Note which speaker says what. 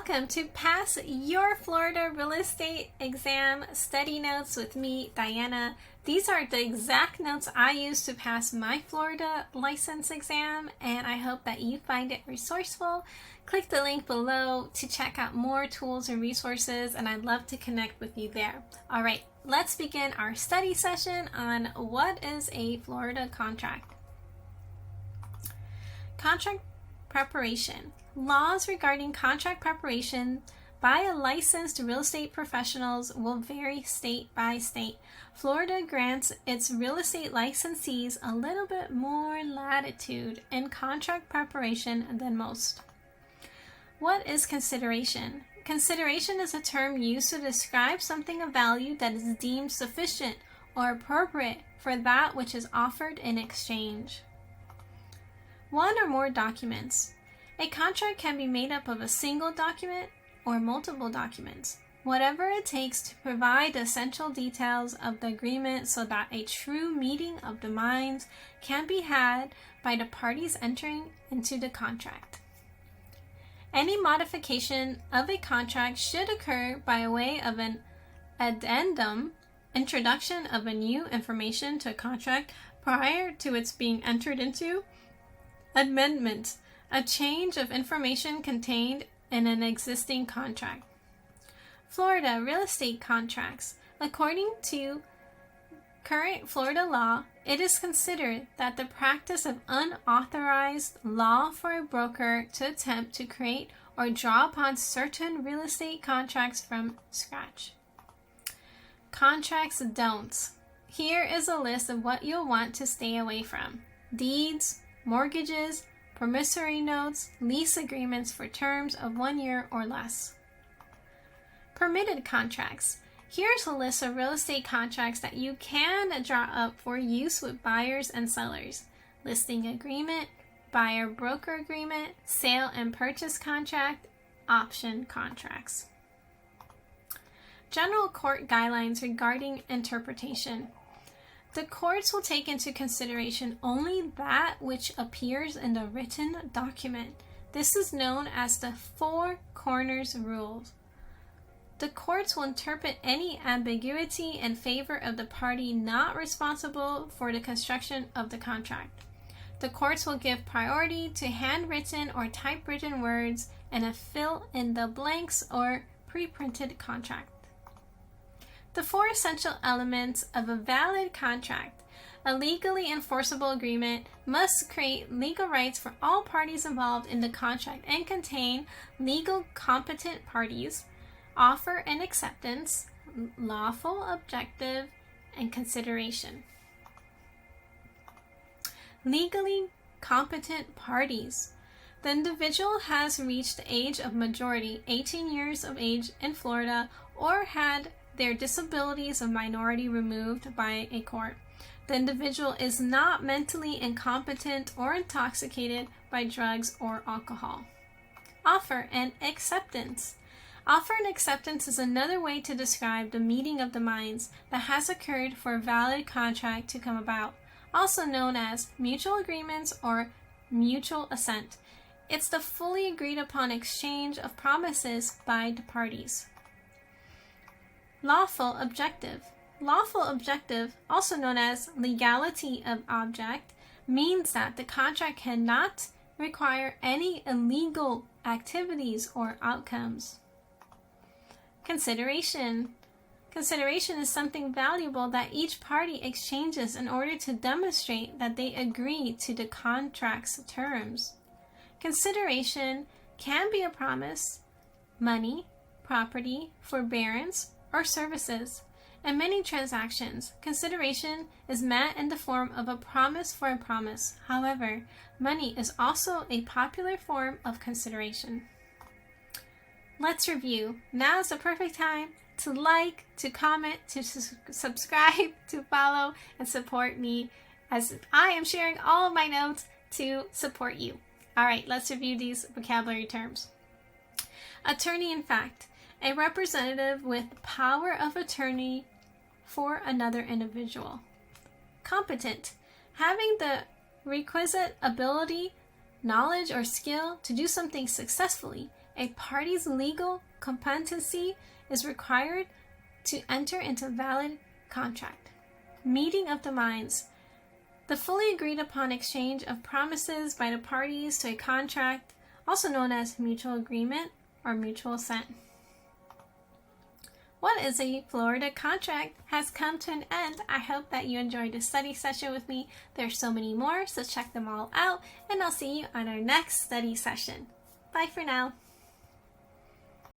Speaker 1: Welcome to Pass Your Florida Real Estate Exam Study Notes with me, Diana. These are the exact notes I used to pass my Florida license exam, and I hope that you find it resourceful. Click the link below to check out more tools and resources, and I'd love to connect with you there. All right, let's begin our study session on what is a Florida contract. Contract preparation. Laws regarding contract preparation by a licensed real estate professionals will vary state by state. Florida grants its real estate licensees a little bit more latitude in contract preparation than most. What is consideration? Consideration is a term used to describe something of value that is deemed sufficient or appropriate for that which is offered in exchange. One or more documents. A contract can be made up of a single document or multiple documents, whatever it takes to provide the essential details of the agreement so that a true meeting of the minds can be had by the parties entering into the contract. Any modification of a contract should occur by way of an addendum, introduction of a new information to a contract prior to its being entered into, amendment, a change of information contained in an existing contract. Florida real estate contracts. According to current Florida law, it is considered that the practice of unauthorized law for a broker to attempt to create or draw upon certain real estate contracts from scratch. Contracts don'ts. Here is a list of what you'll want to stay away from. Deeds, mortgages, promissory notes, lease agreements for terms of 1 year or less. Permitted contracts. Here's a list of real estate contracts that you can draw up for use with buyers and sellers. Listing agreement, buyer-broker agreement, sale and purchase contract, option contracts. General court guidelines regarding interpretation. The courts will take into consideration only that which appears in the written document. This is known as the Four Corners Rule. The courts will interpret any ambiguity in favor of the party not responsible for the construction of the contract. The courts will give priority to handwritten or typewritten words and a fill in the blanks or pre-printed contract. The four essential elements of a valid contract. A legally enforceable agreement must create legal rights for all parties involved in the contract and contain legal competent parties, offer and acceptance, lawful, objective, and consideration. Legally competent parties. The individual has reached the age of majority, 18 years of age in Florida, or had their disabilities of minority removed by a court. The individual is not mentally incompetent or intoxicated by drugs or alcohol. Offer and acceptance. Offer and acceptance is another way to describe the meeting of the minds that has occurred for a valid contract to come about, also known as mutual agreements or mutual assent. It's the fully agreed upon exchange of promises by the parties. Lawful objective. Lawful objective, also known as legality of object, means that the contract cannot require any illegal activities or outcomes. Consideration. Consideration is something valuable that each party exchanges in order to demonstrate that they agree to the contract's terms. Consideration can be a promise, money, property, forbearance, or services. In many transactions, consideration is met in the form of a promise for a promise. However, money is also a popular form of consideration. Let's review. Now is the perfect time to like, to comment, to subscribe, to follow, and support me as I am sharing all of my notes to support you. All right, let's review these vocabulary terms. Attorney in fact. A representative with power of attorney for another individual. Competent. Having the requisite ability, knowledge, or skill to do something successfully, A party's legal competency is required to enter into valid contract. Meeting of the minds. The fully agreed upon exchange of promises by the parties to a contract, also known as mutual agreement or mutual assent. What is a Florida contract has come to an end. I hope that you enjoyed this study session with me. There's so many more, so check them all out, and I'll see you on our next study session. Bye for now.